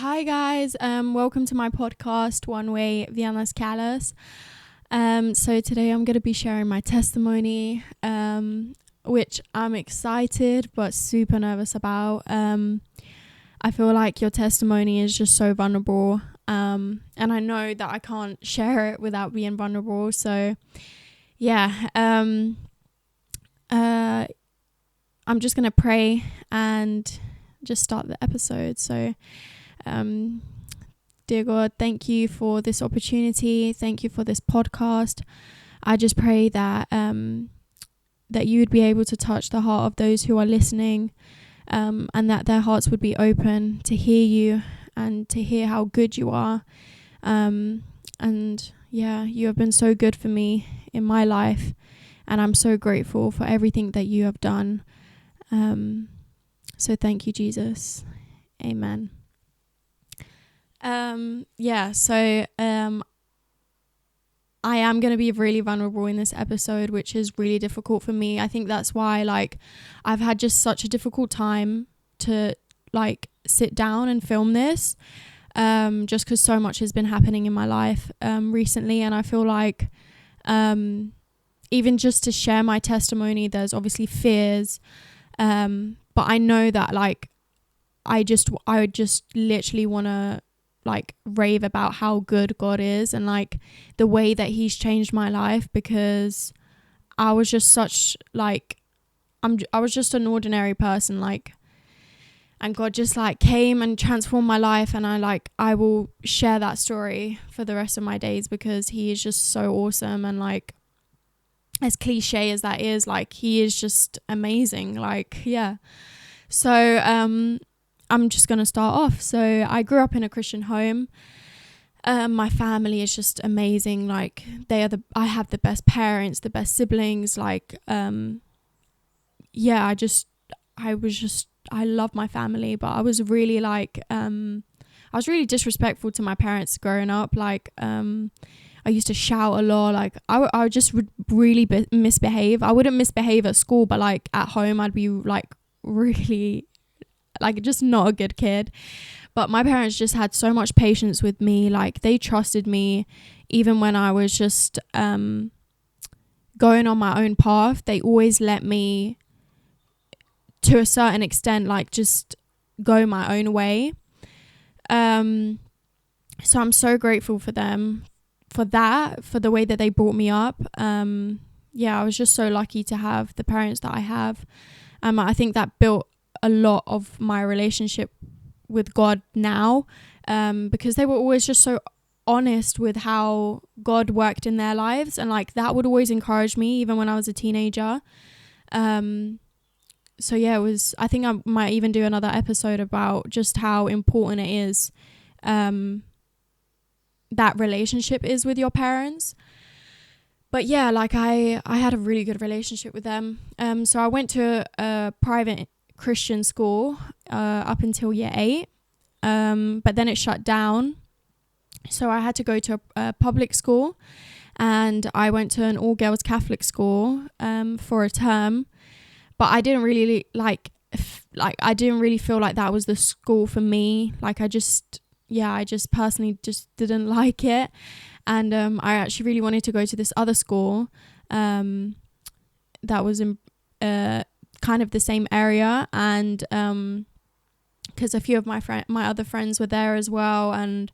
Hi guys, welcome to my podcast, One Way Vienna's Callus. So today I'm going to be sharing my testimony, which I'm excited but super nervous about. I feel like your testimony is just so vulnerable, and I know that I can't share it without being vulnerable. So yeah, I'm just going to pray and just start the episode. So dear God, thank you for this opportunity. Thank you for this podcast. I just pray that that you would be able to touch the heart of those who are listening, and that their hearts would be open to hear you and to hear how good you are. And yeah, you have been so good for me in my life, and I'm so grateful for everything that you have done. So thank you, Jesus. Amen. I am going to be really vulnerable in this episode, which is really difficult for me. I think that's why I've had just such a difficult time to sit down and film this, just because so much has been happening in my life recently, and I feel like even just to share my testimony, there's obviously fears, but I know that I would just literally want to rave about how good God is and the way that he's changed my life, because I was just I was just an ordinary person, and God just came and transformed my life, and I will share that story for the rest of my days, because he is just so awesome, and as cliche as that is, he is just amazing. So I'm just going to start off. So I grew up in a Christian home. My family is just amazing. I have the best parents, the best siblings. I love my family, but I was really disrespectful to my parents growing up. I used to shout a lot. I just would really misbehave. I wouldn't misbehave at school, but at home I'd be really just not a good kid. But my parents just had so much patience with me. They trusted me even when I was just going on my own path. They always let me, to a certain extent, just go my own way. So I'm so grateful for them, for that, for the way that they brought me up. I was just so lucky to have the parents that I have. I think that built a lot of my relationship with God now, because they were always just so honest with how God worked in their lives, and that would always encourage me even when I was a teenager. So yeah, I think I might even do another episode about just how important it is, that relationship is with your parents. But yeah, I had a really good relationship with them. So I went to a private Christian school up until year 8, but then it shut down, so I had to go to a public school, and I went to an all-girls Catholic school for a term, but I didn't really I didn't really feel like that was the school for me. I just personally just didn't like it, and I actually really wanted to go to this other school that was in kind of the same area, and because a few of my other friends were there as well, and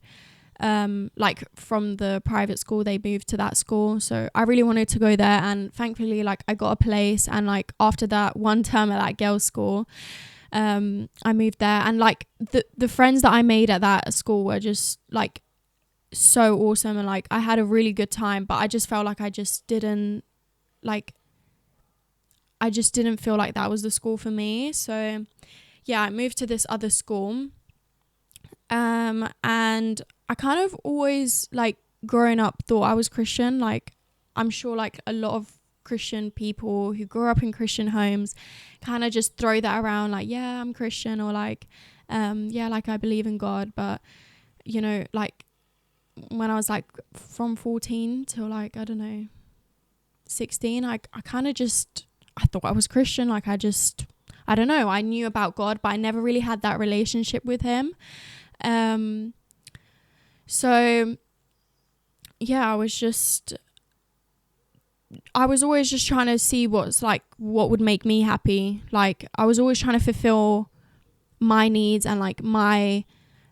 from the private school they moved to that school, so I really wanted to go there, and thankfully I got a place, and after that one term at that girls' school, I moved there, and the friends that I made at that school were just so awesome, and I had a really good time, but I just felt I just didn't feel like that was the school for me. So yeah, I moved to this other school, and I kind of always growing up thought I was Christian. I'm sure a lot of Christian people who grew up in Christian homes kind of just throw that around, yeah, I'm Christian, or I believe in God. But when I was from 14 till I don't know, 16, I kind of just, I thought I was Christian. I don't know, I knew about God, but I never really had that relationship with him. So yeah, I was always just trying to see what would make me happy. Like, I was always trying to fulfill my needs and like my,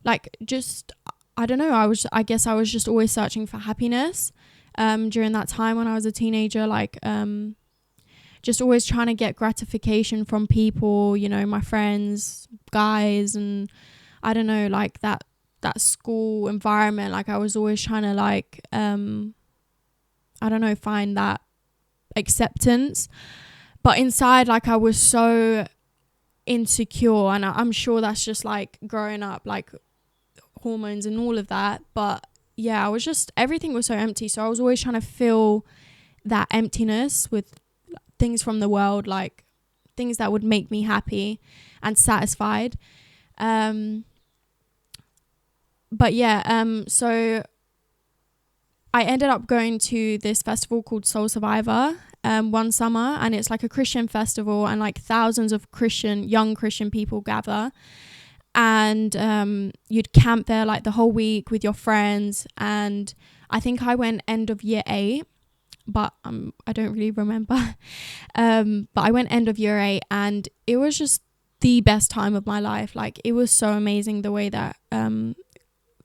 like, just, I don't know, I guess I was just always searching for happiness during that time when I was a teenager, like just always trying to get gratification from people, you know, my friends, guys, and I don't know, like that school environment. Like, I was always trying to like I don't know, find that acceptance, but inside, like, I was so insecure, and I'm sure that's just like growing up, like hormones and all of that. But yeah, I was just, everything was so empty, so I was always trying to fill that emptiness with things from the world, like things that would make me happy and satisfied. But yeah, so I ended up going to this festival called Soul Survivor one summer, and it's like a Christian festival, and like thousands of young Christian people gather, and you'd camp there like the whole week with your friends. And I think I went end of year 8, but I don't really remember. But I went end of year 8, and it was just the best time of my life. Like, it was so amazing the way that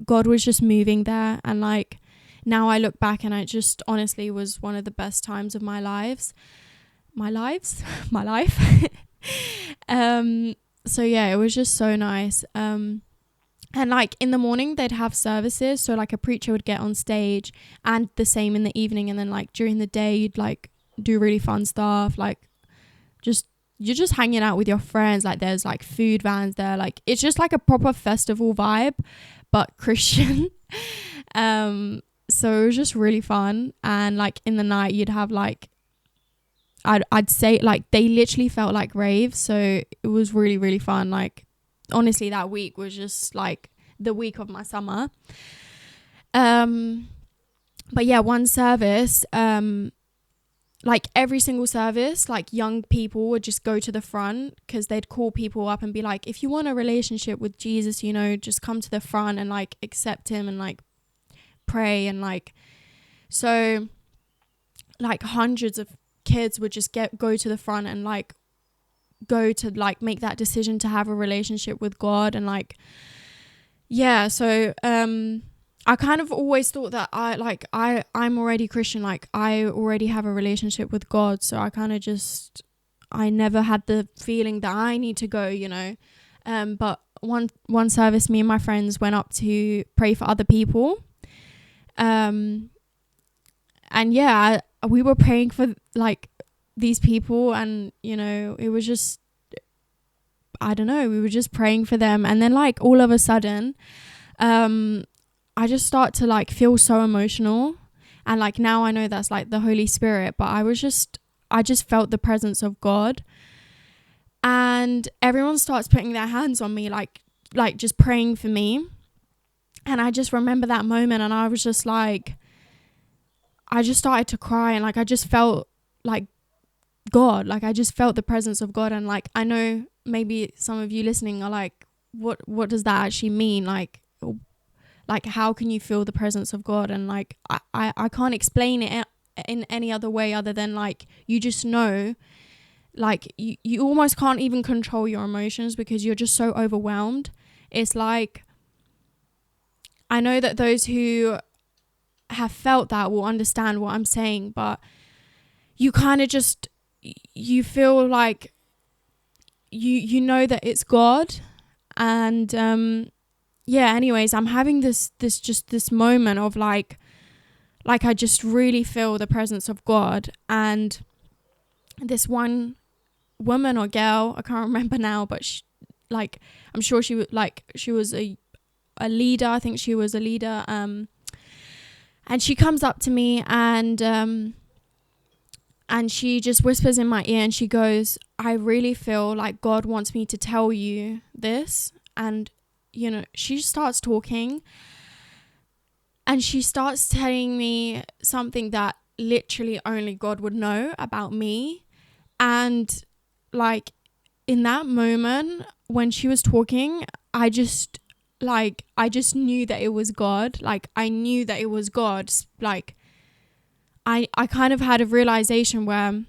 God was just moving there, and like, now I look back and it just honestly was one of the best times of my life. So yeah, it was just so nice. And like in the morning they'd have services, so like a preacher would get on stage, and the same in the evening. And then like during the day you'd like do really fun stuff, like you're just hanging out with your friends. Like, there's like food vans there, like it's just like a proper festival vibe, but Christian. So it was just really fun. And like in the night you'd have like, I'd say like they literally felt like raves, so it was really, really fun. Like, honestly, that week was just like the week of my summer. But yeah, one service, like every single service, like young people would just go to the front, because they'd call people up and be like, if you want a relationship with Jesus, you know, just come to the front and like accept him and like pray. And like, so like hundreds of kids would just go to the front and like go to like make that decision to have a relationship with God. And like, yeah, so I kind of always thought that I'm already Christian, like I already have a relationship with God, so I kind of just, I never had the feeling that I need to go, you know. But one service, me and my friends went up to pray for other people, and yeah, we were praying for like these people, and you know, it was just, I don't know, we were just praying for them. And then like all of a sudden I just start to like feel so emotional, and like now I know that's like the Holy Spirit, but I just felt the presence of God. And everyone starts putting their hands on me, like just praying for me. And I just remember that moment, and I was just like, I just started to cry, and like I just felt like God, like I just felt the presence of God. And like, I know maybe some of you listening are like, what does that actually mean? Like how can you feel the presence of God? And like I can't explain it in any other way other than like, you just know, like you almost can't even control your emotions because you're just so overwhelmed. It's like, I know that those who have felt that will understand what I'm saying, but you kind of just, you feel like you know that it's God. And yeah, anyways, I'm having this moment of like I just really feel the presence of God. And this one woman or girl, I can't remember now, but she, like, I'm sure she was a leader. I think she was a leader. And she comes up to me, and she just whispers in my ear, and she goes, I really feel like God wants me to tell you this. And you know, she starts talking, and she starts telling me something that literally only God would know about me. And like in that moment when she was talking, I just like, I just knew that it was God. Like, I knew that it was God. Like, I kind of had a realization where,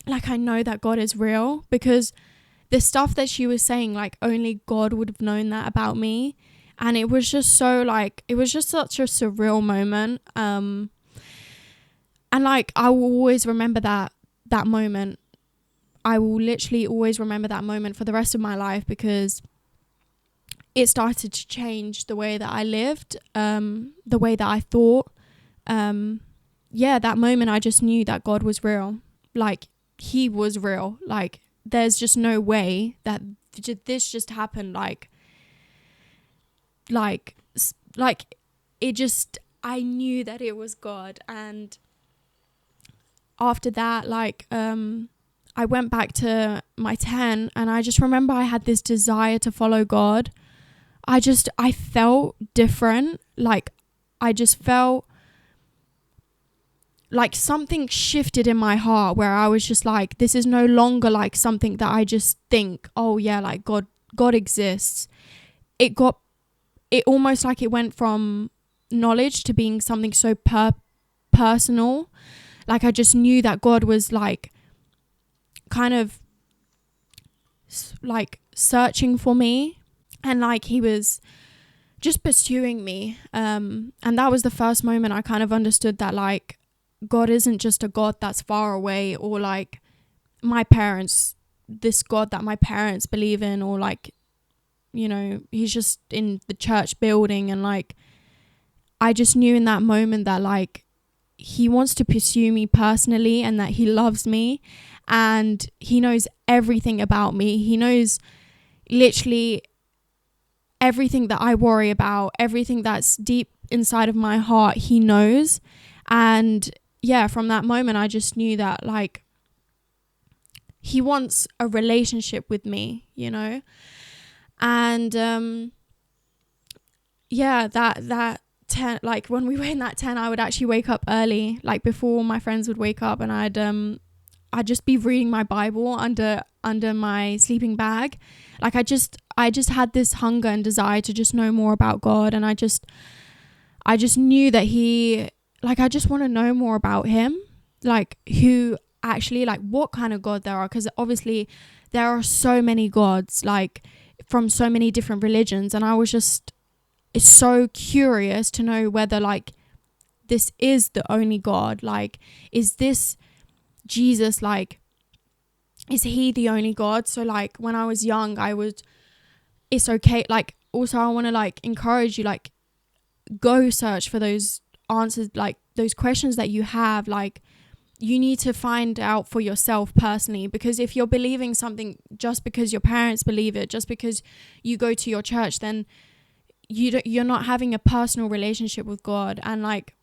like, I know that God is real, because the stuff that she was saying, like, only God would have known that about me. And it was just so, like, it was just such a surreal moment. And, like, I will always remember that moment. I will literally always remember that moment for the rest of my life, because it started to change the way that I lived, the way that I thought. That moment I just knew that God was real. Like, he was real. Like, there's just no way that this just happened. Like it just, I knew that it was God. And after that, like, I went back to my 10, and I just remember I had this desire to follow God. I felt different. Like, I just felt like something shifted in my heart, where I was just like, this is no longer like something that I just think, oh yeah, like God exists. It almost like it went from knowledge to being something so personal. Like, I just knew that God was like kind of like searching for me, and like he was just pursuing me. And that was the first moment I kind of understood that, like, God isn't just a God that's far away, or like this God that my parents believe in, or like, you know, he's just in the church building. And like, I just knew in that moment that, like, he wants to pursue me personally, and that he loves me, and he knows everything about me. He knows literally everything that I worry about, everything that's deep inside of my heart, he knows. And yeah, from that moment, I just knew that, like, he wants a relationship with me, you know? And that 10, like, when we were in that 10, I would actually wake up early, like before my friends would wake up, and I'd just be reading my Bible under my sleeping bag. Like, I just had this hunger and desire to just know more about God. And I just knew that he, like, I just want to know more about him, like, who actually, like, what kind of God there are, because obviously there are so many gods, like, from so many different religions. And I was just so curious to know whether, like, this is the only God. Like, is this Jesus, like, is he the only God? So, like, when I was young, it's okay. Like, also, I want to, like, encourage you, like, go search for those answers, like, those questions that you have. Like, you need to find out for yourself personally, because if you're believing something just because your parents believe it, just because you go to your church, then you're not having a personal relationship with God. And like,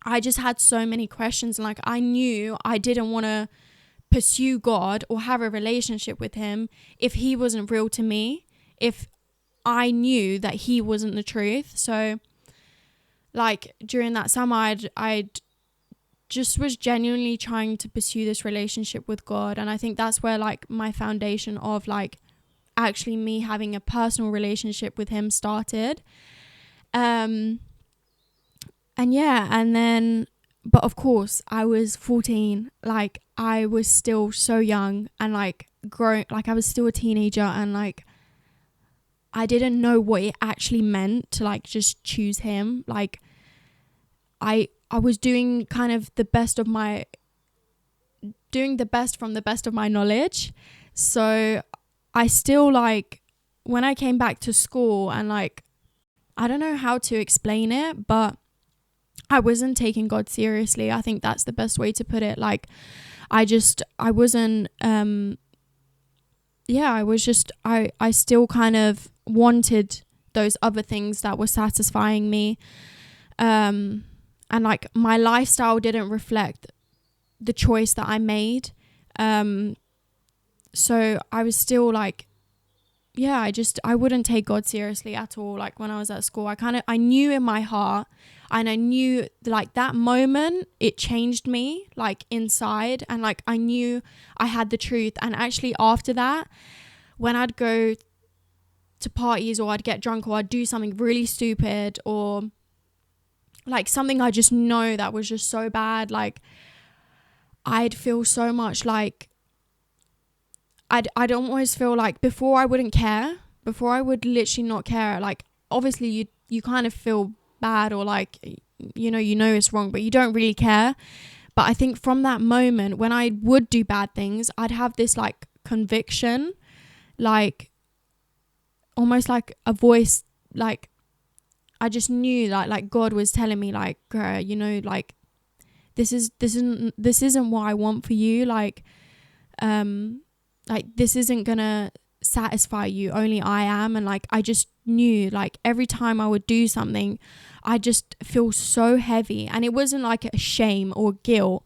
I just had so many questions, and like, I knew I didn't want to pursue God or have a relationship with him if he wasn't real to me, if I knew that he wasn't the truth. So like, during that summer, I'd just was genuinely trying to pursue this relationship with God. And I think that's where, like, my foundation of, like, actually me having a personal relationship with him started. And then, but of course, I was 14. Like, I was still so young, and like, growing, like, I was still a teenager, and like, I didn't know what it actually meant to, like, just choose him. Like, I was doing kind of the best from the best of my knowledge. So I still, like, when I came back to school, and like, I don't know how to explain it, but I wasn't taking God seriously. I think that's the best way to put it. Like, I wasn't, I still kind of wanted those other things that were satisfying me. And like, my lifestyle didn't reflect the choice that I made. So I was still like, I wouldn't take God seriously at all. Like, when I was at school, I knew in my heart, and I knew, like, that moment, it changed me, like, inside. And like, I knew I had the truth. And actually, after that, when I'd go to parties, or I'd get drunk, or I'd do something really stupid, or like something I just know that was just so bad, like I'd feel so much like I'd almost feel like before I wouldn't care, before I would literally not care. Like obviously you kind of feel bad, or like you know it's wrong, but you don't really care. But I think from that moment when I would do bad things, I'd have this like conviction, like almost like a voice, like I just knew like God was telling me like, girl, like this isn't what I want for you. Like this isn't gonna satisfy you. Only I am. And like I just knew, like every time I would do something, I just feel so heavy. And it wasn't like a shame or guilt.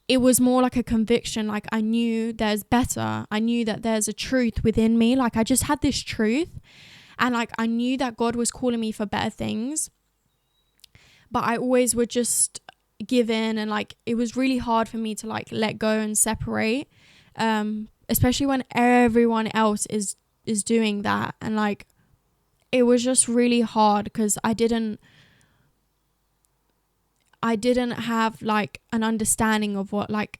It was more like a conviction. Like I knew there's better. I knew that there's a truth within me. Like I just had this truth, and like I knew that God was calling me for better things, but I always would just give in. And like it was really hard for me to like let go and separate, especially when everyone else is doing that. And like it was just really hard because I didn't have like an understanding of what, like,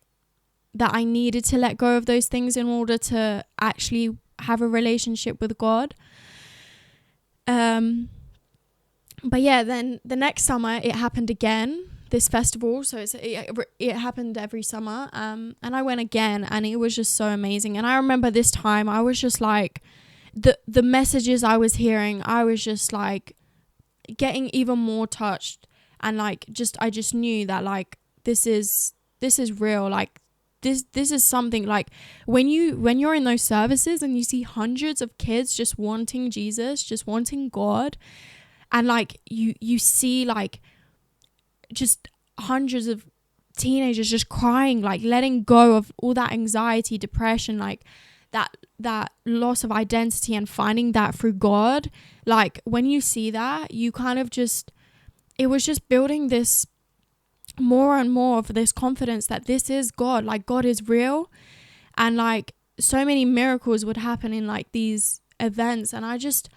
that I needed to let go of those things in order to actually have a relationship with God. But yeah, then the next summer it happened again, this festival. So it happened every summer. And I went again, and it was just so amazing. And I remember this time I was just like, the messages I was hearing, I was just like getting even more touched. And like I just knew that like this is real. Like this is something, like when you're in those services and you see hundreds of kids just wanting Jesus, just wanting God, and like you see like just hundreds of teenagers just crying, like letting go of all that anxiety, depression, like that loss of identity, and finding that through God. Like when you see that, you kind of just, it was just building this more and more of this confidence that this is God, like God is real. And like so many miracles would happen in like these events. And I just,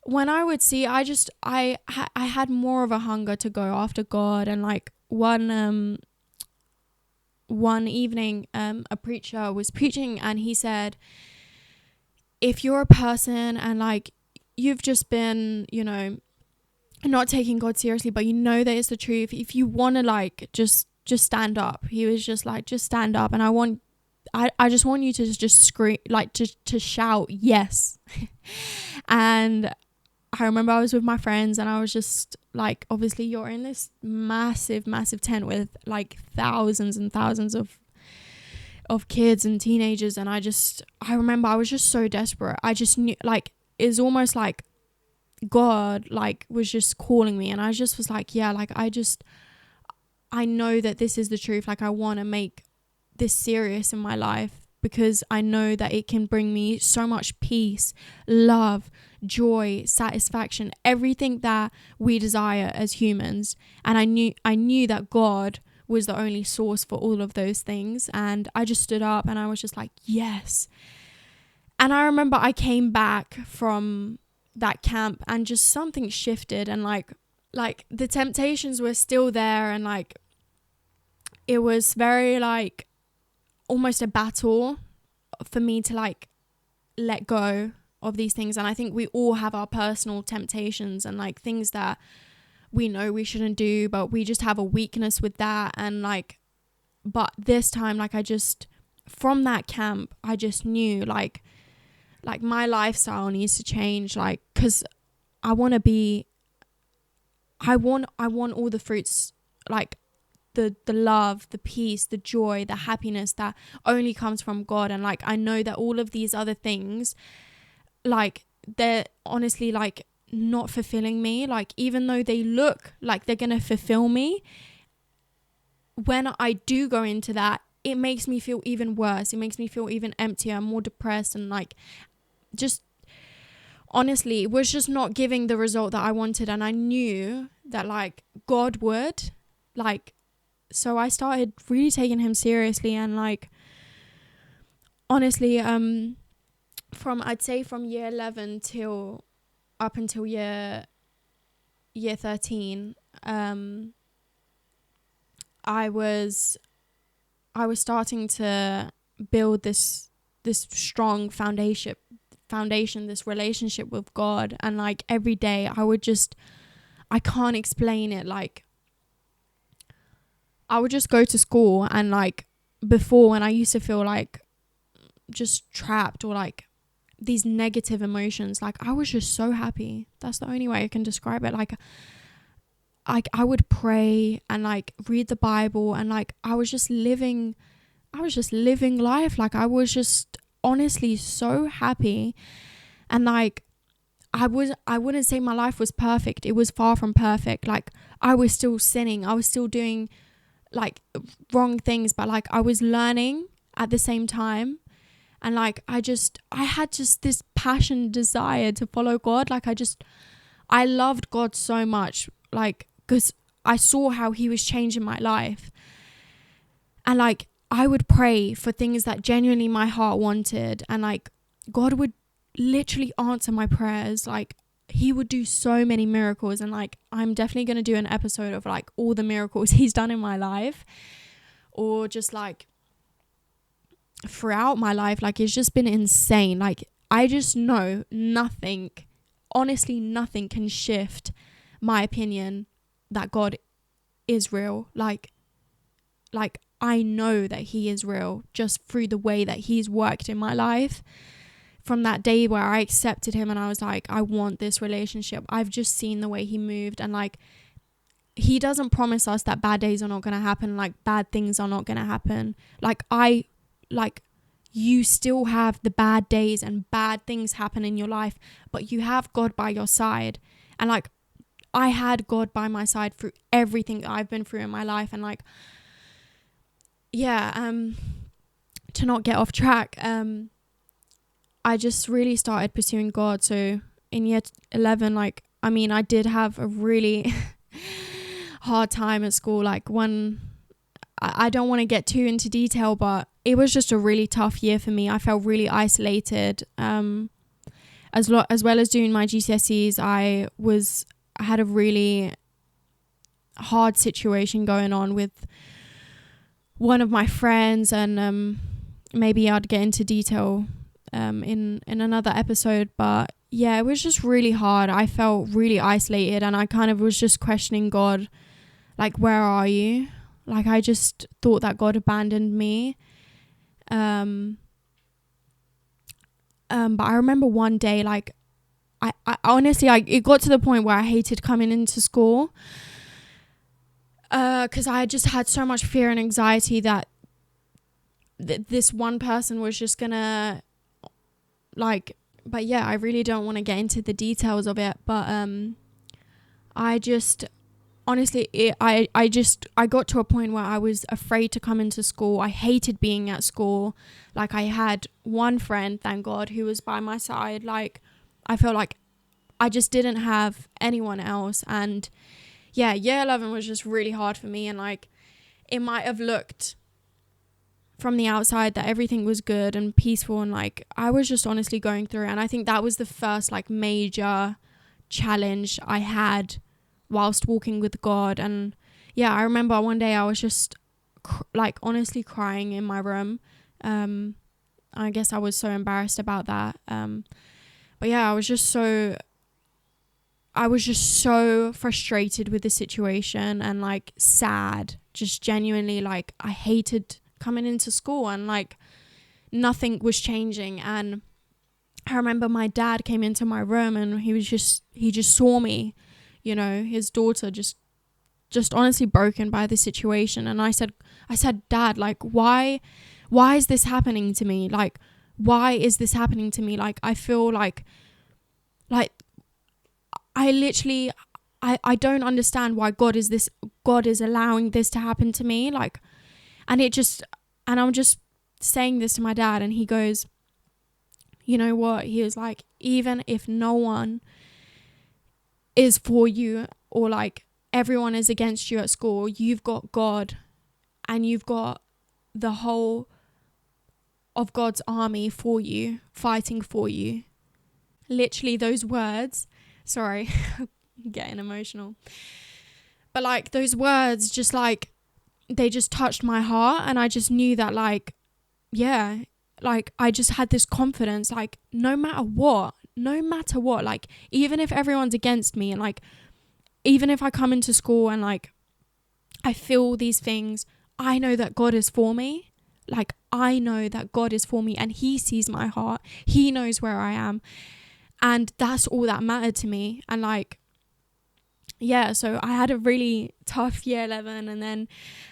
when I would see, I had more of a hunger to go after God. And like one evening, a preacher was preaching, and he said, if you're a person and like you've just been, not taking God seriously, but you know that it's the truth, if you want to like just stand up. He was just like, just stand up, and I just want you to just scream, like to shout yes. And I remember I was with my friends, and I was just like, obviously you're in this massive tent with like thousands and thousands of kids and teenagers, and I remember I was just so desperate. I just knew, like, it's almost like God like was just calling me, and I just was like, yeah, like I know that this is the truth. Like I want to make this serious in my life, because I know that it can bring me so much peace, love, joy, satisfaction, everything that we desire as humans. And I knew that God was the only source for all of those things. And I just stood up, and I was just like, yes. And I remember I came back from that camp, and just something shifted, and like the temptations were still there, and like it was very like almost a battle for me to like let go of these things. And I think we all have our personal temptations and like things that we know we shouldn't do, but we just have a weakness with that. And like, but this time, like I just, from that camp, I just knew like my lifestyle needs to change, like, because I want all the fruits, like the love, the peace, the joy, the happiness that only comes from God. And like I know that all of these other things, like they're honestly like not fulfilling me. Like even though they look like they're gonna fulfill me, when I do go into that, it makes me feel even worse. It makes me feel even emptier, more depressed, and like just honestly it was just not giving the result that I wanted. And I knew that like God would, like, so I started really taking him seriously. And like honestly, I'd say from year 11 till up until year 13, I was starting to build this strong foundation, this relationship with God. And like every day I can't explain it. Like I would just go to school, and like before, when I used to feel like just trapped or like these negative emotions, like I was just so happy. That's the only way I can describe it. Like I would pray and like read the Bible, and like I was just living life. Like I was just honestly so happy. And like I wouldn't say my life was perfect. It was far from perfect. Like I was still sinning. I was still doing like wrong things, but like I was learning at the same time. And like I had just this passion, desire to follow God. Like I loved God so much, like because I saw how he was changing my life. And like I would pray for things that genuinely my heart wanted, and like God would literally answer my prayers. Like he would do so many miracles, and like I'm definitely going to do an episode of like all the miracles he's done in my life, or just like throughout my life. Like it's just been insane. Like I just know nothing can shift my opinion that God is real. Like I know that he is real just through the way that he's worked in my life. From that day where I accepted him and I was like, I want this relationship, I've just seen the way he moved. And like he doesn't promise us that bad days are not going to happen, like bad things are not going to happen. Like you still have the bad days and bad things happen in your life, but you have God by your side. And like I had God by my side through everything I've been through in my life. And like to not get off track, I just really started pursuing God. So in year 11, like I mean I did have a really hard time at school. Like when I don't want to get too into detail, but it was just a really tough year for me. I felt really isolated. As well as doing my GCSEs, I had a really hard situation going on with one of my friends, and maybe I'd get into detail in another episode. But yeah, it was just really hard. I felt really isolated, and I kind of was just questioning God, like, where are you? Like I just thought that God abandoned me. But I remember one day, like I honestly, it got to the point where I hated coming into school, because I just had so much fear and anxiety that this one person was just gonna like. But yeah, I really don't want to get into the details of it. But I just honestly, I got to a point where I was afraid to come into school. I hated being at school. Like I had one friend, thank God, who was by my side. Like I felt like I just didn't have anyone else. And yeah, year 11 was just really hard for me. And like it might have looked from the outside that everything was good and peaceful, and like I was just honestly going through it. And I think that was the first like major challenge I had whilst walking with God. And yeah, I remember one day I was just like honestly crying in my room. I guess I was so embarrassed about that. But yeah, I was just so frustrated with the situation and like sad, just genuinely. Like I hated coming into school, and like nothing was changing. And I remember my dad came into my room, and he just saw me, you know, his daughter just honestly broken by the situation. And I said, Dad, like, why is this happening to me? Like, why is this happening to me? Like, I feel like I literally, I don't understand why God is allowing this to happen to me. Like, and I'm just saying this to my dad, and he goes, you know what? He was like, even if no one is for you, or like everyone is against you at school, you've got God, and you've got the whole of God's army for you, fighting for you. Literally those words, sorry, getting emotional. But like those words just like, they just touched my heart, and I just knew that like, yeah, like I just had this confidence, like no matter what, like even if everyone's against me, and like even if I come into school and like I feel these things, I know that God is for me. Like I know that God is for me, and he sees my heart. He knows where I am. And that's all that mattered to me. And like, yeah, so I had a really tough year 11, and then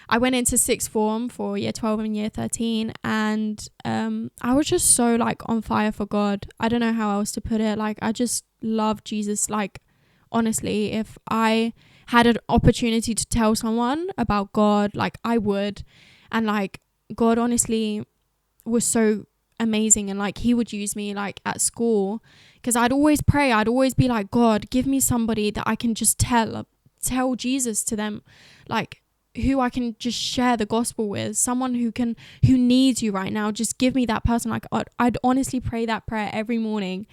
I went into sixth form for year 12 and year 13, and I was just so like on fire for God. I don't know how else to put it. Like I just love Jesus. Like honestly, if I had an opportunity to tell someone about God, like I would. And like God honestly was so amazing, and like he would use me like at school, because I'd always pray, I'd always be like, God, give me somebody that I can just tell Jesus to them, like who I can just share the gospel with, someone who needs you right now. Just give me that person. Like I'd honestly pray that prayer every morning,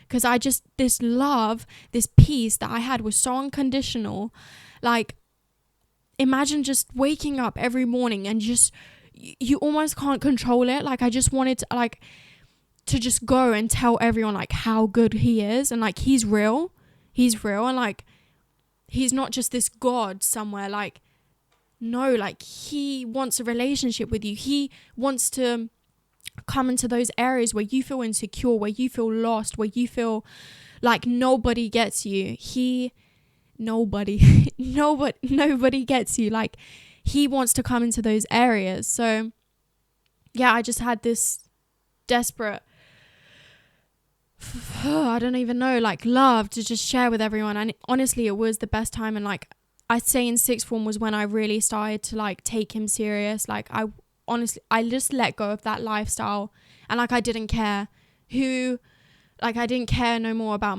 because I just, this love, this peace that I had was so unconditional. Like imagine just waking up every morning and just, you almost can't control it. Like I just wanted to just go and tell everyone like how good he is, and like he's real, and like he's not just this God somewhere. Like no, like he wants a relationship with you. He wants to come into those areas where you feel insecure, where you feel lost, where you feel like nobody gets you. Nobody gets you. Like he wants to come into those areas. So yeah, I just had this desperate, I don't even know, like love to just share with everyone. And honestly, it was the best time. And like I'd say in sixth form was when I really started to like take him serious. Like I just let go of that lifestyle, and like I didn't care I didn't care no more about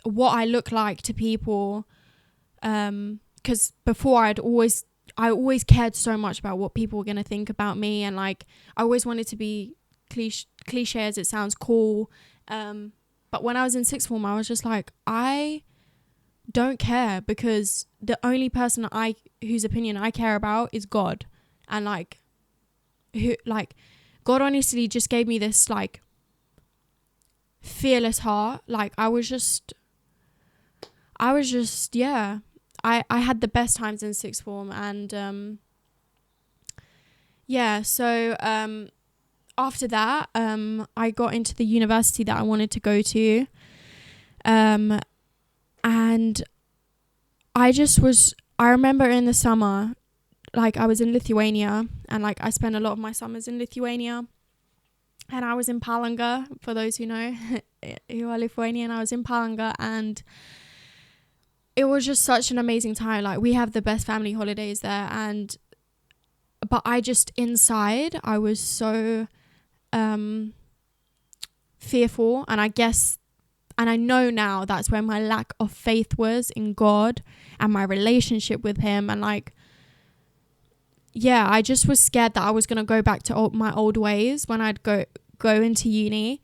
what I look like to people. Because before I always cared so much about what people were going to think about me, and like I always wanted to be cliche as it sounds, cool. But when I was in sixth form, I was just like, I don't care, because the only person whose opinion I care about is God. And like God honestly just gave me this like fearless heart. Like I was just yeah, I had the best times in sixth form. And yeah, so after that I got into the university that I wanted to go to, and I remember in the summer, like I was in Lithuania, and like I spent a lot of my summers in Lithuania, and I was in Palanga, for those who know who are Lithuanian. I was in Palanga, and it was just such an amazing time. Like we have the best family holidays there, but I just, inside, I was so fearful, and I know now that's where my lack of faith was in God and my relationship with him. And like, yeah, I just was scared that I was going to go back to my old ways when I'd go into uni.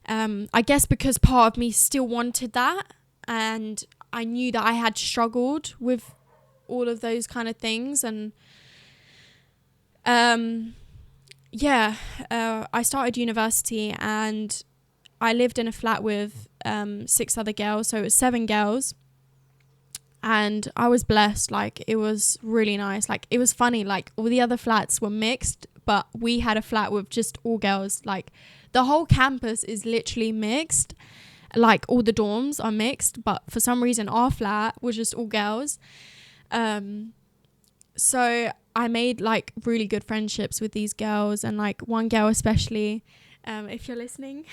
I guess because part of me still wanted that, and I knew that I had struggled with all of those kind of things. And I started university, and I lived in a flat with 6 other girls, so it was 7 girls. And I was blessed. Like it was really nice. Like it was funny, like all the other flats were mixed, but we had a flat with just all girls. Like the whole campus is literally mixed, like all the dorms are mixed, but for some reason our flat was just all girls. So I made like really good friendships with these girls, and like one girl especially, if you're listening,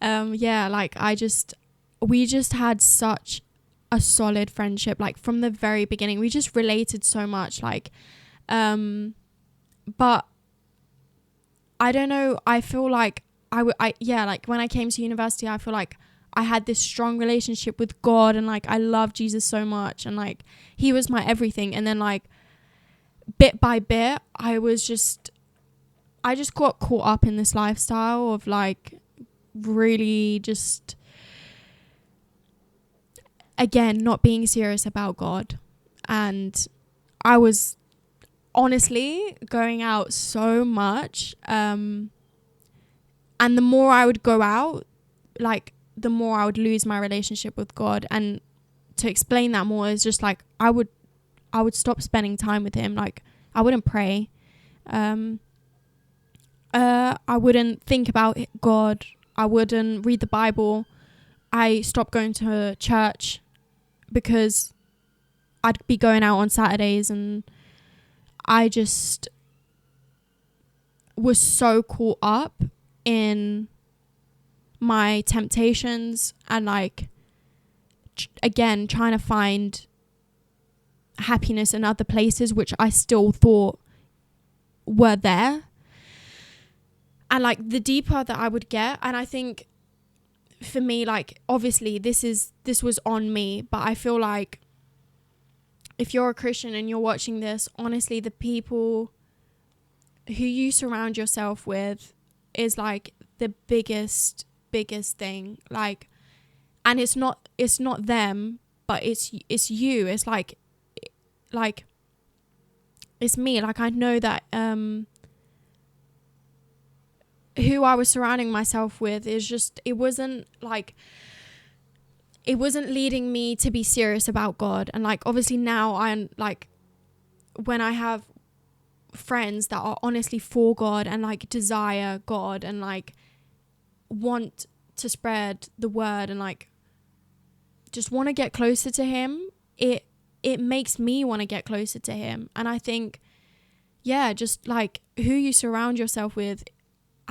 like we just had such a solid friendship. Like from the very beginning, we just related so much. Like, but I don't know. I feel like like when I came to university, I feel like I had this strong relationship with God, and like I love Jesus so much, and like he was my everything. And then like bit by bit, I was just I just got caught up in this lifestyle of like really just, again, not being serious about God. And I was honestly going out so much. And the more I would go out, like the more I would lose my relationship with God. And to explain that more is just like I would stop spending time with him. Like I wouldn't pray. I wouldn't think about God. I wouldn't read the Bible. I stopped going to church because I'd be going out on Saturdays, and I just was so caught up in my temptations and like again trying to find happiness in other places which I still thought were there. And like the deeper that I would get, and I think for me, like obviously this was on me, but I feel like if you're a Christian and you're watching this, honestly, the people who you surround yourself with is like the biggest thing. Like, and it's not them, but it's you. It's like it's me. Like I know that who I was surrounding myself with is just, it wasn't leading me to be serious about God. And like obviously now I'm like, when I have friends that are honestly for God and like desire God and like want to spread the word and like just want to get closer to him, it makes me want to get closer to him. And I think, yeah, just like who you surround yourself with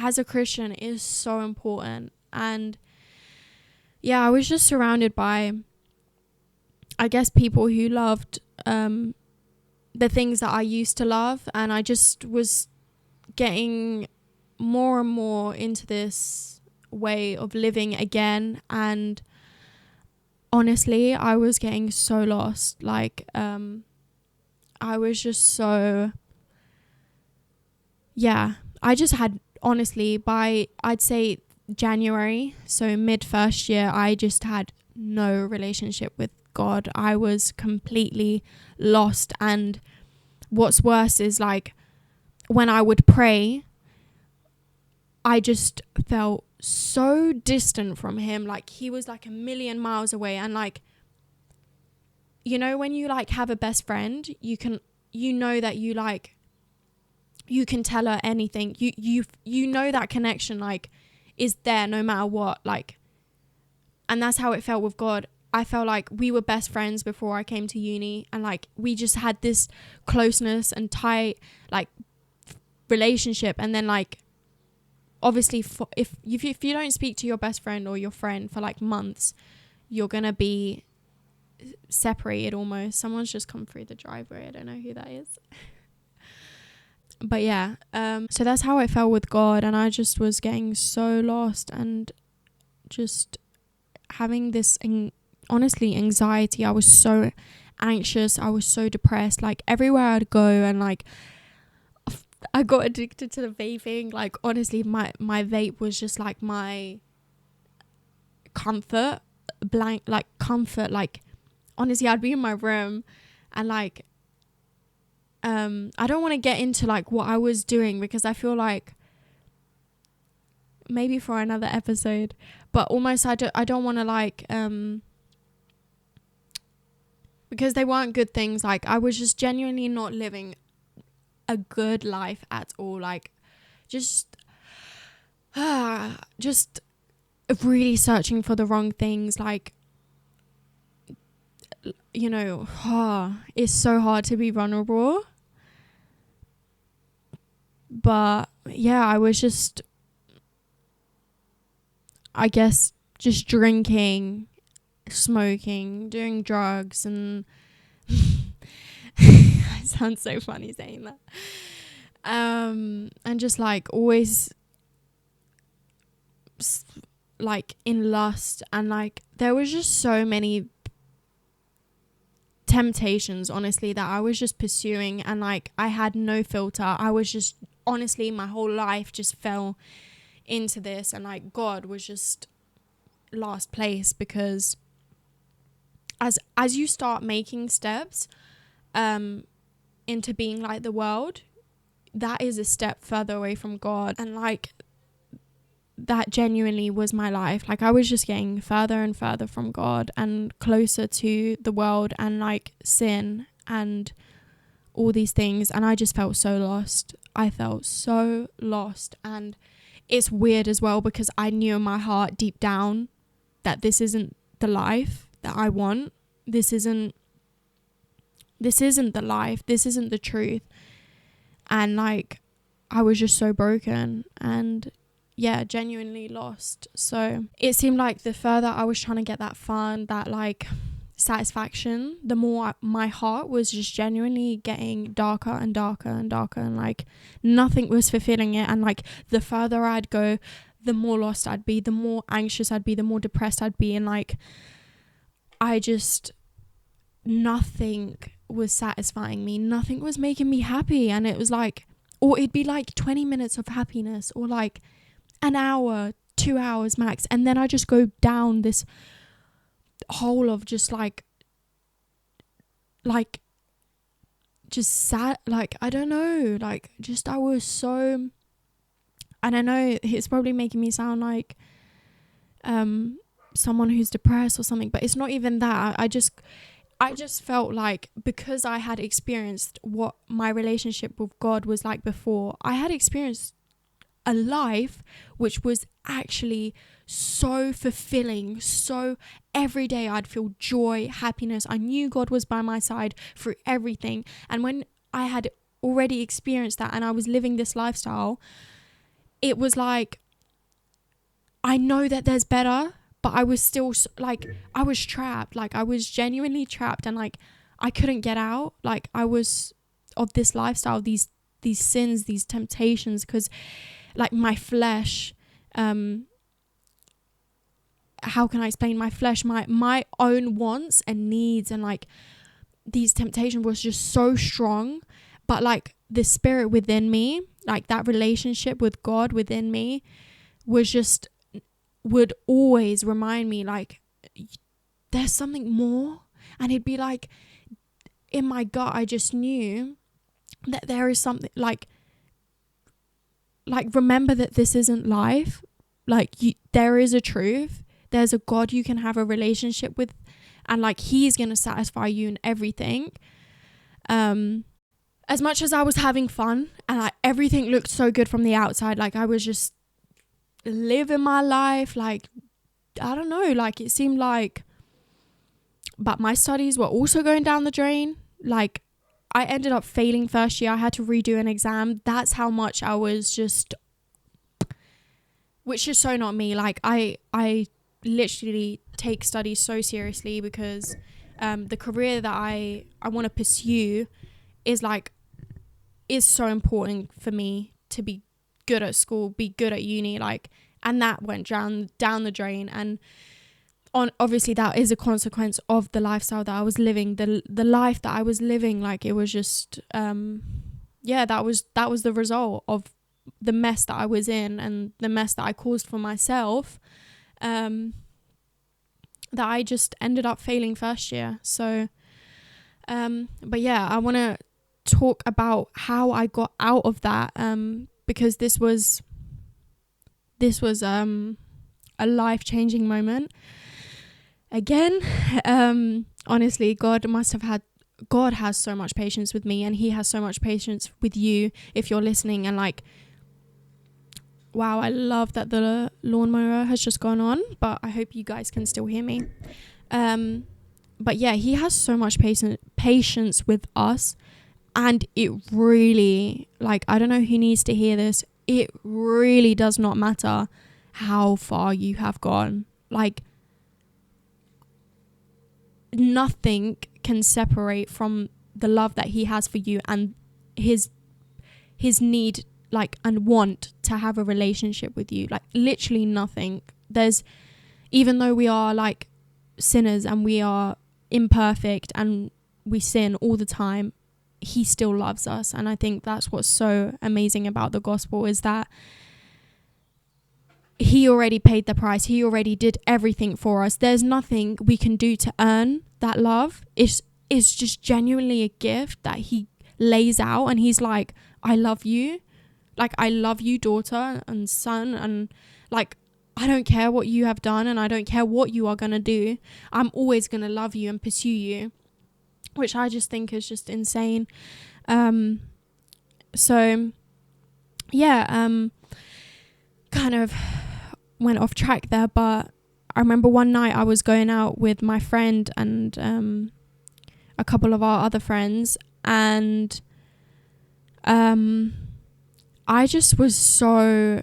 as a Christian is so important. And yeah, I was just surrounded by, I guess, people who loved the things that I used to love, and I just was getting more and more into this way of living again. And honestly, I was getting so lost. Like I was just so, yeah, I just had, honestly, by I'd say January, so mid first year, I just had no relationship with God. I was completely lost. And what's worse is like when I would pray, I just felt so distant from him. Like he was like a million miles away. And like, you know, when you like have a best friend, you know that you like, you can tell her anything. You know that connection like is there no matter what. Like, and that's how it felt with God. I felt like we were best friends before I came to uni, and like we just had this closeness and tight like relationship. And then like obviously if you don't speak to your best friend or your friend for like months, you're gonna be separated almost. Someone's just come through the driveway. I don't know who that is. But yeah, so that's how I felt with God. And I just was getting so lost and just having this honestly anxiety. I was so anxious. I was so depressed. Like everywhere I'd go, and like I got addicted to the vaping. Like honestly, my vape was just like my comfort comfort. Like honestly, I'd be in my room and like I don't want to get into like what I was doing, because I feel like maybe for another episode, but almost I don't want to like because they weren't good things. Like I was just genuinely not living a good life at all. Like just really searching for the wrong things. Like, you know, it's so hard to be vulnerable. But yeah, I was just, I guess, just drinking, smoking, doing drugs, and it sounds so funny saying that. And just like always like in lust, and like there was just so many temptations, honestly, that I was just pursuing, and like I had no filter. I was just honestly, my whole life just fell into this, and like God was just last place, because as you start making steps into being like the world, that is a step further away from God. And like that genuinely was my life. Like I was just getting further and further from God and closer to the world and like sin and all these things, and I just felt so lost. I felt so lost. And it's weird as well, because I knew in my heart deep down that this isn't the life that I want. This isn't the life. This isn't the truth. And like I was just so broken and yeah, genuinely lost. So it seemed like the further I was trying to get that fun, that like satisfaction, the more my heart was just genuinely getting darker and darker and darker, and like nothing was fulfilling it. And like the further I'd go, the more lost I'd be, the more anxious I'd be, the more depressed I'd be. And like nothing was satisfying me, nothing was making me happy. And it was like, or it'd be like 20 minutes of happiness, or like an hour, 2 hours max, and then I just go down this hole of just like just sad, like I don't know, like just I was so, and I know it's probably making me sound like someone who's depressed or something, but it's not even that. I just felt like, because I had experienced what my relationship with God was like before, I had experienced a life which was actually so fulfilling. So every day I'd feel joy, happiness. I knew God was by my side through everything. And when I had already experienced that and I was living this lifestyle, it was like, I know that there's better, but I was still like, I was trapped. Like I was genuinely trapped, and like I couldn't get out. Like I was of this lifestyle, these sins, these temptations, because like my flesh, how can I explain my flesh, my own wants and needs, and like these temptations was just so strong. But like the spirit within me, like that relationship with God within me would always remind me like there's something more. And it'd be like in my gut, I just knew that there is something like remember that this isn't life. Like there is a truth. There's a God you can have a relationship with, and like he's going to satisfy you in everything. As much as I was having fun and like everything looked so good from the outside, like I was just living my life, like I don't know, like it seemed like, but my studies were also going down the drain. Like I ended up failing first year. I had to redo an exam. That's how much I was just, which is so not me. Like I literally take studies so seriously, because the career that I want to pursue is so important for me to be good at school, be good at uni, like, and that went down the drain. And obviously that is a consequence of the lifestyle that I was living, the life that I was living. Like it was just that was the result of the mess that I was in and the mess that I caused for myself, that I just ended up failing first year. So but yeah, I want to talk about how I got out of that, because this was a life-changing moment. Again, honestly, God has so much patience with me, and he has so much patience with you if you're listening. And like, wow, I love that the lawnmower has just gone on, but I hope you guys can still hear me. But yeah, he has so much patience with us, and it really, like, I don't know who needs to hear this. It really does not matter how far you have gone. Like, nothing can separate from the love that he has for you and his need, like, and want to have a relationship with you. Like, literally nothing. Even though we are like sinners and we are imperfect and we sin all the time, he still loves us. And I think that's what's so amazing about the gospel, is that he already paid the price. He already did everything for us. There's nothing we can do to earn that love. It's just genuinely a gift that he lays out, and he's like, I love you. Like, I love you, daughter and son, and like, I don't care what you have done, and I don't care what you are going to do. I'm always going to love you and pursue you, which I just think is just insane. So yeah, kind of went off track there, but I remember one night I was going out with my friend and a couple of our other friends, and I just was so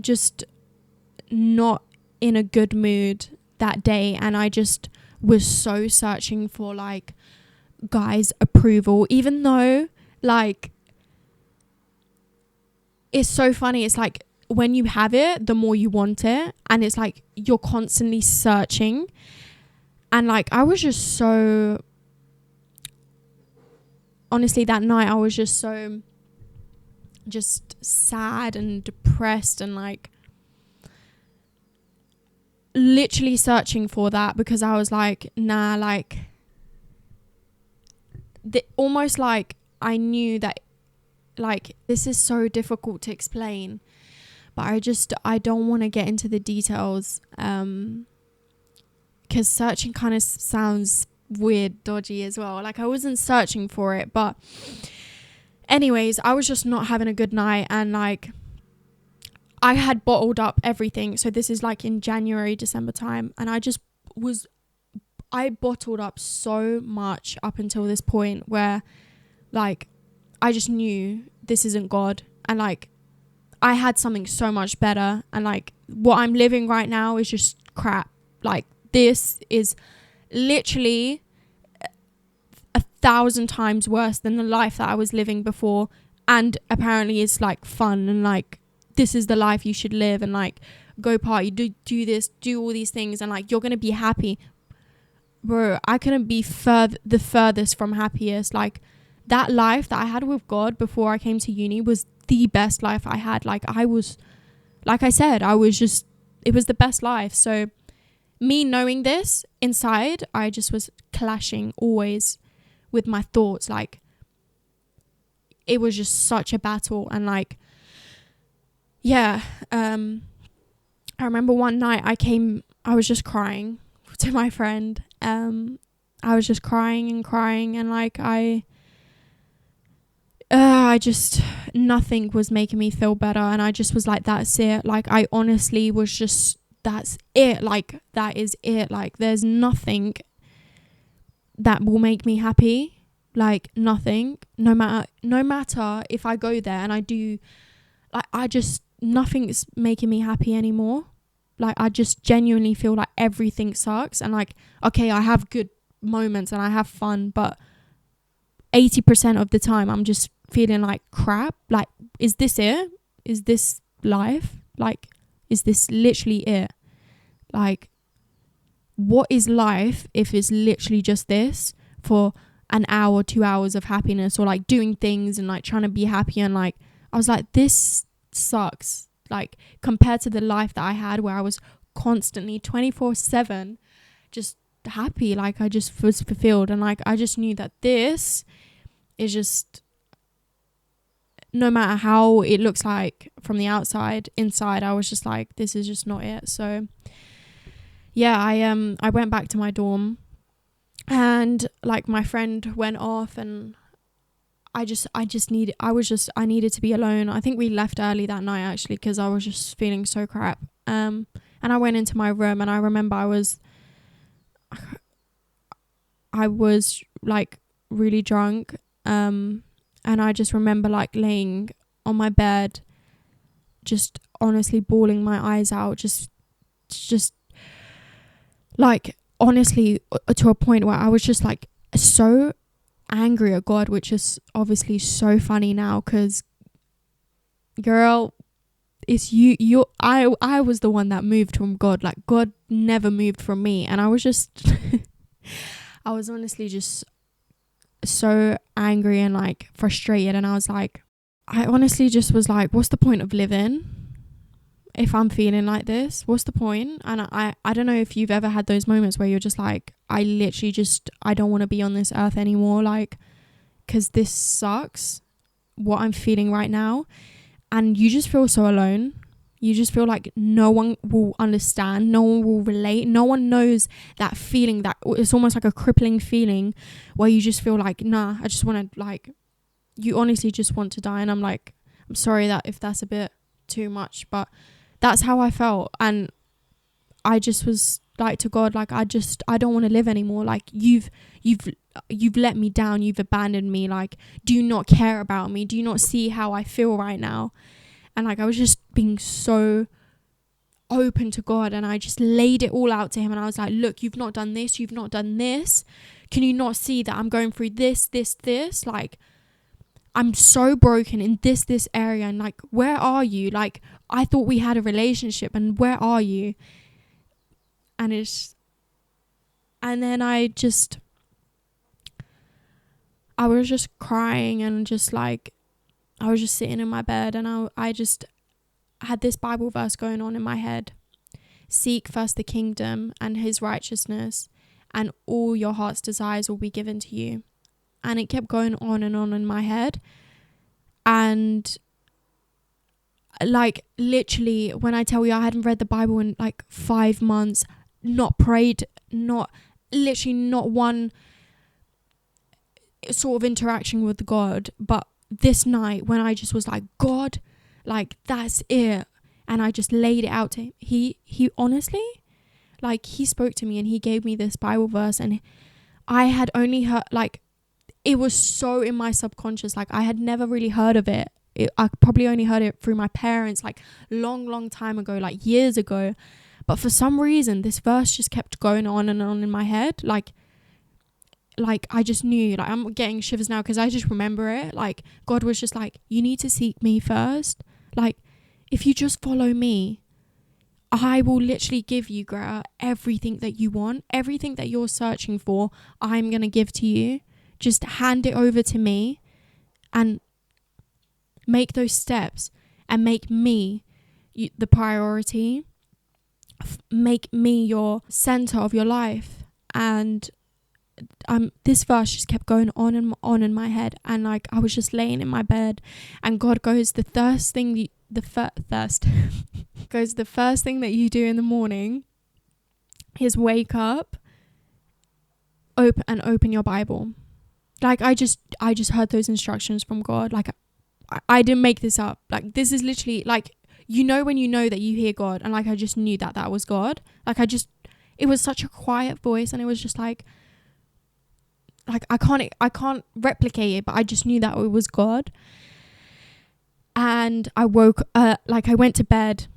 just not in a good mood that day, and I just was so searching for like guys' approval, even though like it's so funny. It's like when you have it, the more you want it, and it's like you're constantly searching. And like I was just so, honestly, that night I was just so just sad and depressed, and like literally searching for that, because I was like, nah, like almost like I knew that like this is so difficult to explain, but I don't want to get into the details because searching kind of sounds weird, dodgy as well. Like I wasn't searching for it, but anyways, I was just not having a good night, and like I had bottled up everything. So this is like in January, December time, and I bottled up so much up until this point where like I just knew this isn't God, and like I had something so much better, and like what I'm living right now is just crap. Like this is literally 1,000 times worse than the life that I was living before, and apparently it's like fun, and like this is the life you should live, and like go party, do this, do all these things, and like you're gonna be happy. Bro, I couldn't be the furthest from happiest. Like that life that I had with God before I came to uni was the best life I had. Like I was, like I said, it was the best life. So me knowing this inside, I just was clashing always with my thoughts. Like it was just such a battle. And like, yeah, I remember one night I was just crying to my friend. I was just crying, and like I just, nothing was making me feel better, and I just was like, that's it. Like I honestly was just, that's it. Like that is it. Like there's nothing that will make me happy. Like nothing. No matter if I go there and I do, like I just, nothing's making me happy anymore. Like I just genuinely feel like everything sucks, and like okay, I have good moments and I have fun, but 80% of the time I'm just feeling like crap. Like, is this it? Is this life? Like, is this literally it? Like, what is life if it's literally just this for an hour, 2 hours of happiness, or like doing things and like trying to be happy? And like I was like, this sucks, like compared to the life that I had where I was constantly 24/7 just happy. Like I just was fulfilled, and like I just knew that this is just, no matter how it looks like from the outside, inside I was just like, this is just not it. So yeah, I went back to my dorm, and like my friend went off, and I needed to be alone. I think we left early that night actually, because I was just feeling so crap. And I went into my room, and I remember I was like really drunk. And I just remember like laying on my bed, just honestly bawling my eyes out, just like honestly to a point where I was just like so angry at God, which is obviously so funny now, because girl, it's I was the one that moved from God. Like God never moved from me, and I was just I was honestly just so angry and like frustrated, and I was like, I honestly just was like, what's the point of living if I'm feeling like this? What's the point? And I don't know if you've ever had those moments where you're just like, I literally just, I don't want to be on this earth anymore, like, because this sucks, what I'm feeling right now. And you just feel so alone. You just feel like no one will understand, no one will relate, no one knows that feeling, that it's almost like a crippling feeling where you just feel like, nah, I just want to, like, you honestly just want to die. And I'm like, I'm sorry that if that's a bit too much, but that's how I felt. And I just was like to God, like, I don't want to live anymore. Like, you've let me down, you've abandoned me, like, do you not care about me? Do you not see how I feel right now? And like, I was just being so open to God, and I just laid it all out to him, and I was like, look, you've not done this, you've not done this. Can you not see that I'm going through this? Like, I'm so broken in this area, and like, where are you? Like, I thought we had a relationship, and where are you? And then I was just crying, and just like, I was just sitting in my bed, and I just had this Bible verse going on in my head. Seek first the kingdom and his righteousness, and all your heart's desires will be given to you. And it kept going on and on in my head. And like, literally, when I tell you, I hadn't read the Bible in like 5 months, not prayed, not one sort of interaction with God. But this night, when I just was like, God, like, that's it, and I just laid it out to him, he honestly, like, he spoke to me, and he gave me this Bible verse, and I had only heard, like, it was so in my subconscious, like, I had never really heard of it. I probably only heard it through my parents, like, long time ago, like years ago. But for some reason, this verse just kept going on and on in my head. Like I just knew, like, I'm getting shivers now because I just remember it. Like, God was just like, you need to seek me first. Like, if you just follow me, I will literally give you, Greta, everything that you want, everything that you're searching for, I'm going to give to you. Just hand it over to me and make those steps, and make me the priority. Make me your center of your life. And this verse just kept going on and on in my head, and like, I was just laying in my bed, and God goes, the first thing that you do in the morning is wake up, open your Bible. Like, I just heard those instructions from God. Like, I didn't make this up. Like, this is literally, like, you know when you know that you hear God, and like, I just knew that was God. Like, it was such a quiet voice, and it was just like I can't replicate it, but I just knew that it was God. And I woke like, I went to bed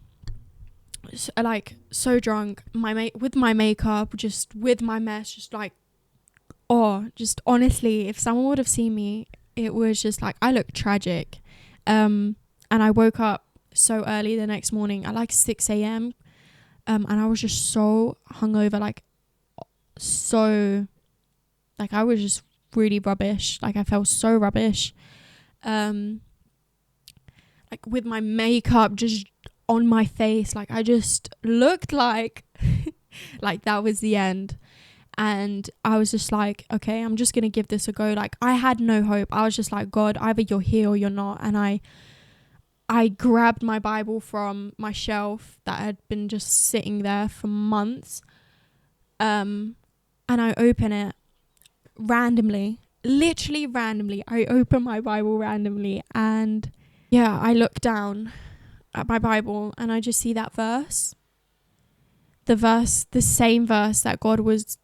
so drunk, with my makeup, just with my mess, just like, just honestly, if someone would have seen me, it was just like, I looked tragic. And I woke up so early the next morning at like 6 a.m. And I was just so hungover, like, I was just really rubbish. Like, I felt so rubbish. Like, with my makeup just on my face, like, I just looked like like that was the end. And I was just like, okay, I'm just gonna give this a go. Like, I had no hope. I was just like, God, either you're here or you're not. And I grabbed my Bible from my shelf that had been just sitting there for months, and I open it literally randomly. I open my Bible randomly, and yeah, I look down at my Bible, and I just see that verse. The same verse that God was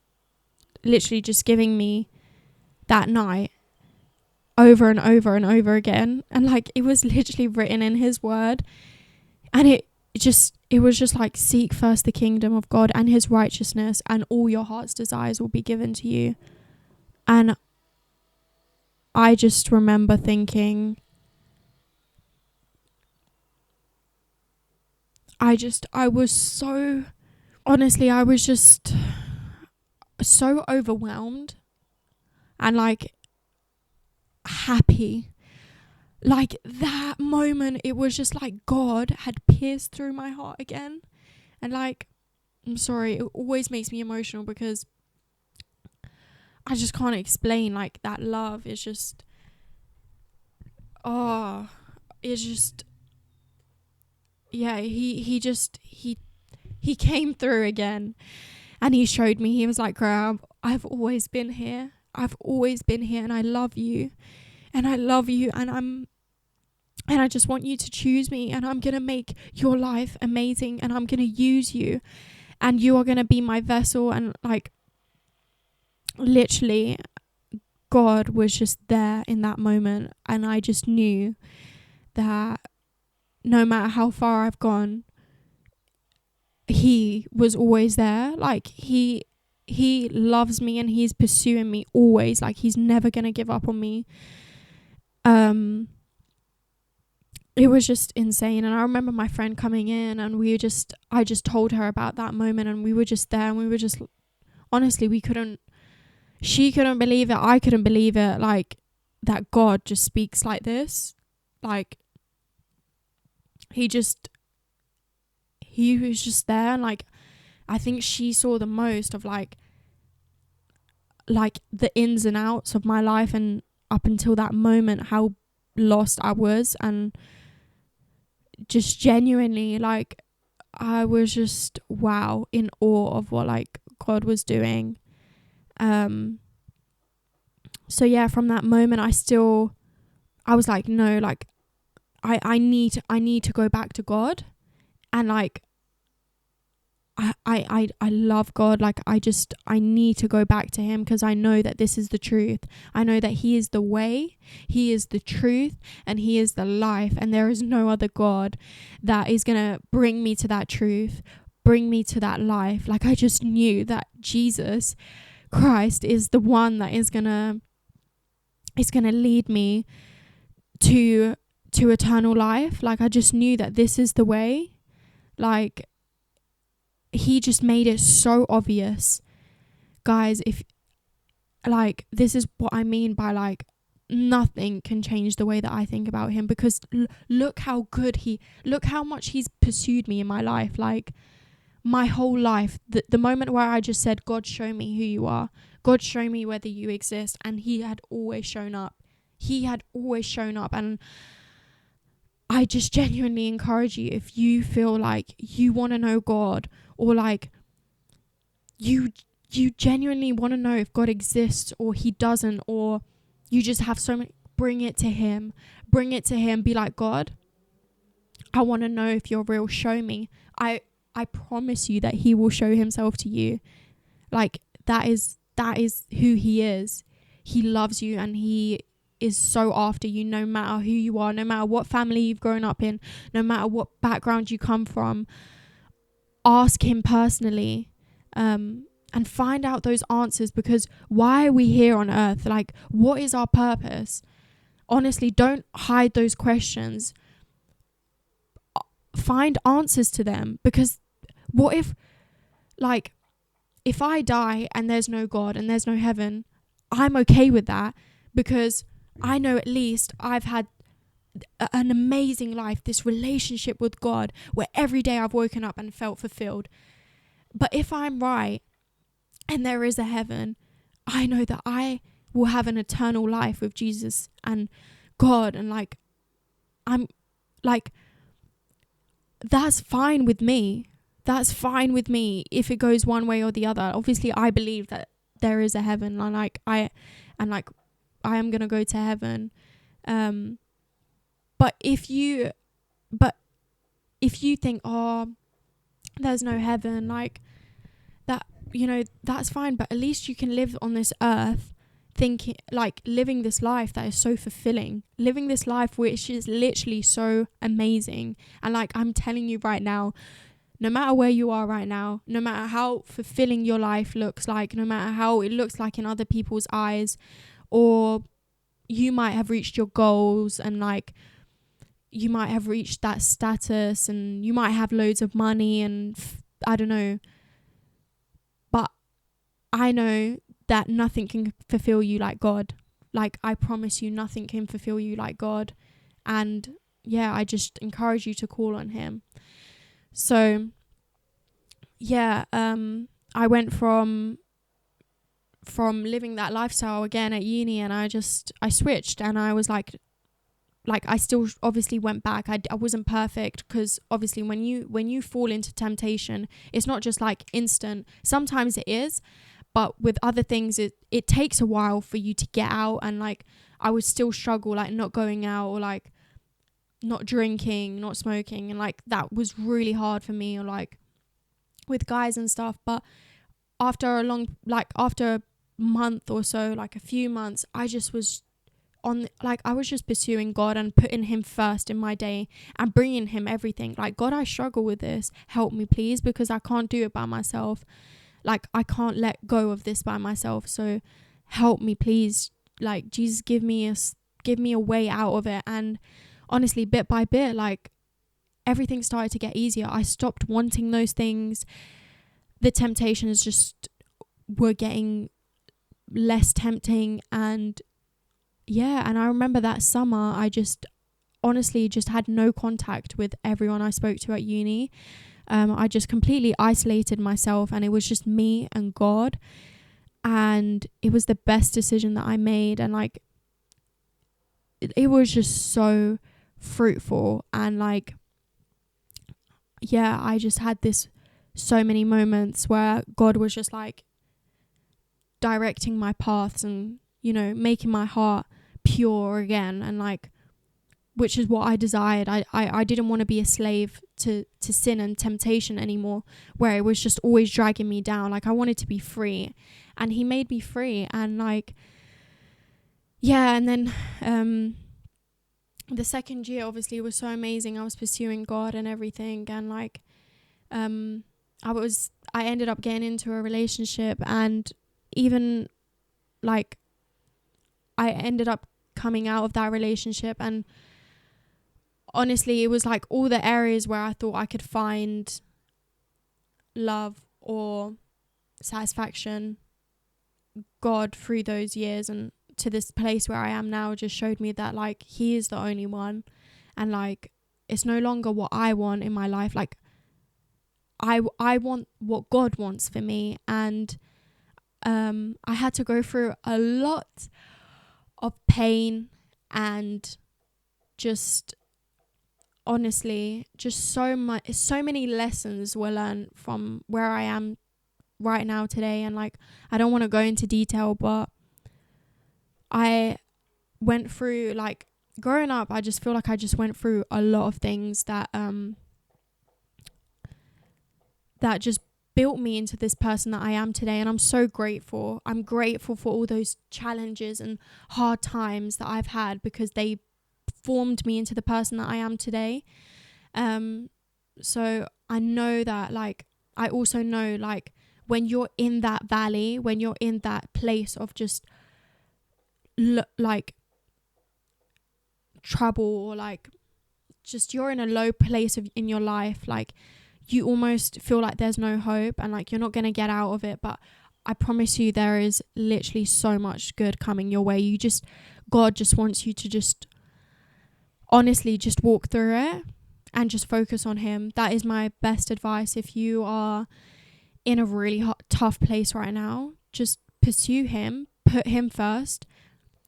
literally just giving me that night, over and over and over again. And like, it was literally written in his word, and it was just like, seek first the kingdom of God and his righteousness, and all your heart's desires will be given to you. And I just remember thinking, I was so, honestly, I was just so overwhelmed and like happy. Like that moment, it was just like God had pierced through my heart again. And like, I'm sorry, it always makes me emotional because I just can't explain, like, that love is just, it's just, yeah, he came through again, and he showed me. He was like, girl, I've always been here. I've always been here, and I love you, and I love you, and I just want you to choose me, and I'm going to make your life amazing, and I'm going to use you, and you are going to be my vessel. And like, literally, God was just there in that moment, and I just knew that no matter how far I've gone, he was always there. Like, he loves me, and he's pursuing me always. Like, he's never gonna give up on me. It was just insane. And I remember my friend coming in, and I just told her about that moment, and we were just there, and we were just, honestly, she couldn't believe it, I couldn't believe it, like, that God just speaks like this. Like, he was just there. And like, I think she saw the most of like the ins and outs of my life, and up until that moment, how lost I was. And just genuinely, like, I was just, wow, in awe of what like God was doing. So yeah, from that moment, I was like, no, like, I need to go back to God. And like, I love God. Like, I need to go back to him, because I know that this is the truth. I know that he is the way, he is the truth, and he is the life. And there is no other God that is going to bring me to that truth, bring me to that life. Like, I just knew that Jesus Christ is the one that is going to lead me to eternal life. Like, I just knew that this is the way. Like, he just made it so obvious. Guys, if, like, this is what I mean by, like, nothing can change the way that I think about him, because look how much he's pursued me in my life. Like, my whole life, the moment where I just said, God, show me who you are, God, show me whether you exist, and he had always shown up. And I just genuinely encourage you, if you feel like you want to know God, or like you genuinely want to know if God exists or he doesn't, or you just have so many, bring it to him. Be like, God, I want to know if you're real. Show me. I promise you that he will show himself to you. Like, that is who he is. He loves you, and he is so after you, no matter who you are, no matter what family you've grown up in, no matter what background you come from. Ask him personally, and find out those answers, because why are we here on earth? Like, what is our purpose? Honestly, don't hide those questions. Find answers to them, because what if, like, if I die and there's no God and there's no heaven, I'm okay with that, because I know at least I've had an amazing life, this relationship with God, where every day I've woken up and felt fulfilled. But if I'm right and there is a heaven, I know that I will have an eternal life with Jesus and God, and like, I'm like, that's fine with me. That's fine with me if it goes one way or the other. Obviously, I believe that there is a heaven, and I am gonna go to heaven. But if you think, oh, there's no heaven, like that, that's fine. But at least you can live on this earth, thinking, like, living this life that is so fulfilling, living this life which is literally so amazing. And like, I'm telling you right now, no matter where you are right now, no matter how fulfilling your life looks like, no matter how it looks like in other people's eyes, or you might have reached your goals, and like, you might have reached that status, and you might have loads of money, and I don't know. But I know that nothing can fulfill you like God. Like, I promise you, nothing can fulfill you like God. And yeah, I just encourage you to call on him. So yeah, I went from living that lifestyle again at uni, and I switched, and I was like I still obviously went back. I wasn't perfect, because obviously when you fall into temptation, it's not just like instant. Sometimes it is, but with other things, it takes a while for you to get out. And like, I would still struggle, like not going out, or like not drinking, not smoking, and like that was really hard for me, or like with guys and stuff. But after after a month or so, like a few months, I just was I was just pursuing God and putting him first in my day and bringing him everything. Like, God, I struggle with this. Help me, please, because I can't do it by myself. Like, I can't let go of this by myself. So help me, please. Like, Jesus, give me a way out of it. And honestly, bit by bit, like, everything started to get easier. I stopped wanting those things. The temptations just were getting less tempting. And yeah, and I remember that summer, I just honestly just had no contact with everyone I spoke to at uni. I just completely isolated myself, and it was just me and God. And it was the best decision that I made. And like, it was just so fruitful. And like, yeah, I just had so many moments where God was just like directing my paths, and, you know, making my heart pure again. And like, which is what I desired. I didn't want to be a slave to sin and temptation anymore, where it was just always dragging me down. Like, I wanted to be free, and he made me free. And like, yeah, and then the second year obviously was so amazing. I was pursuing God and everything, and like I ended up getting into a relationship, and even like I ended up coming out of that relationship. And honestly, it was like all the areas where I thought I could find love or satisfaction, God, through those years and to this place where I am now, just showed me that like he is the only one. And like, it's no longer what I want in my life. Like, I want what God wants for me. And I had to go through a lot of pain, and just honestly, just so many lessons were learned from where I am right now today. And like, I don't want to go into detail, but I went through, like, growing up, I just feel like I just went through a lot of things that that just built me into this person that I am today. And I'm so grateful. I'm grateful for all those challenges and hard times that I've had, because they formed me into the person that I am today. So I know that, like, I also know, like, when you're in that valley, when you're in that place of just like trouble, or like just you're in a low place in your life, like you almost feel like there's no hope, and like you're not going to get out of it. But I promise you, there is literally so much good coming your way. God just wants you to just honestly just walk through it and just focus on him. That is my best advice. If you are in a really tough place right now, just pursue him, put him first,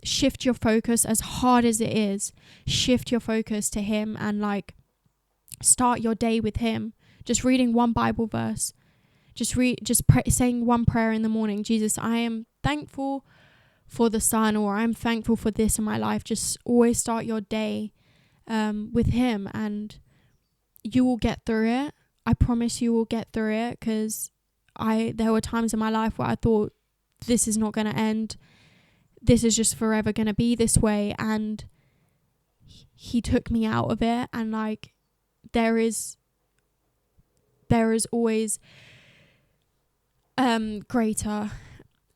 shift your focus. As hard as it is, shift your focus to him, and like start your day with him. Just reading one Bible verse, saying one prayer in the morning. Jesus, I am thankful for the sun, or I'm thankful for this in my life. Just always start your day with him, and you will get through it. I promise you will get through it, because there were times in my life where I thought, this is not going to end. This is just forever going to be this way. And he took me out of it. And like, there is always greater.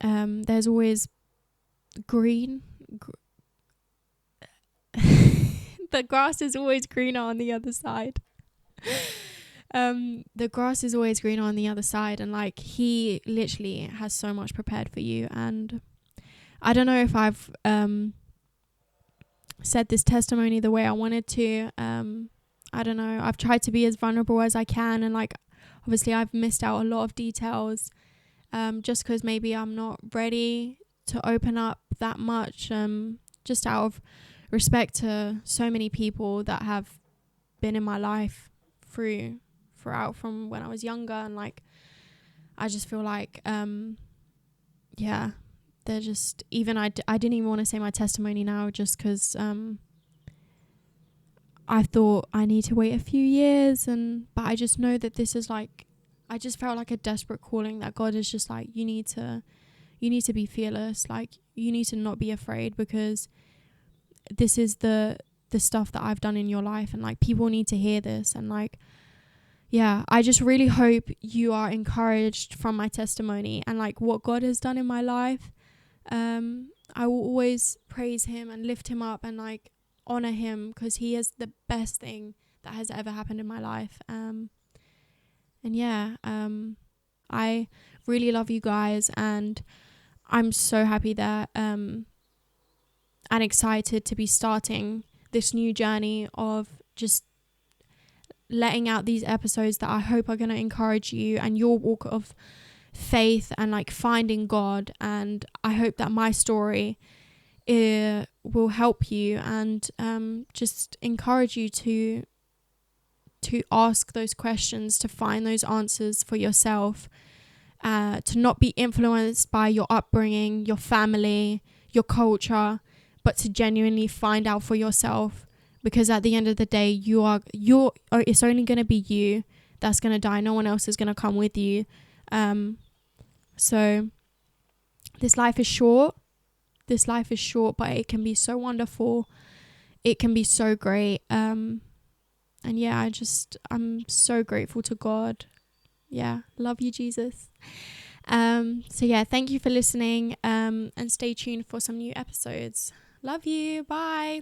There's always green. The grass is always greener on the other side. The grass is always greener on the other side, and like he literally has so much prepared for you. And I don't know if I've said this testimony the way I wanted to. I don't know. I've tried to be as vulnerable as I can, and like obviously I've missed out a lot of details, just because maybe I'm not ready to open up that much, just out of respect to so many people that have been in my life throughout from when I was younger. And like I just feel like they're just, even I didn't even want to say my testimony now, just because I thought I need to wait a few years, but I just know that this is like, I just felt like a desperate calling that God is just like, you need to be fearless, like you need to not be afraid, because this is the stuff that I've done in your life, and like people need to hear this. And like, yeah, I just really hope you are encouraged from my testimony and like what God has done in my life. I will always praise him and lift him up and like honor him, because he is the best thing that has ever happened in my life. I really love you guys, and I'm so happy that and excited to be starting this new journey of just letting out these episodes that I hope are going to encourage you and your walk of faith and like finding God. And I hope that my story will help you and just encourage you to ask those questions, to find those answers for yourself, to not be influenced by your upbringing, your family, your culture, but to genuinely find out for yourself. Because at the end of the day, it's only going to be you that's going to die. No one else is going to come with you. So this life is short, but it can be so wonderful. It can be so great. And yeah, I'm so grateful to God. Yeah. Love you, Jesus. So yeah, thank you for listening. And stay tuned for some new episodes. Love you. Bye.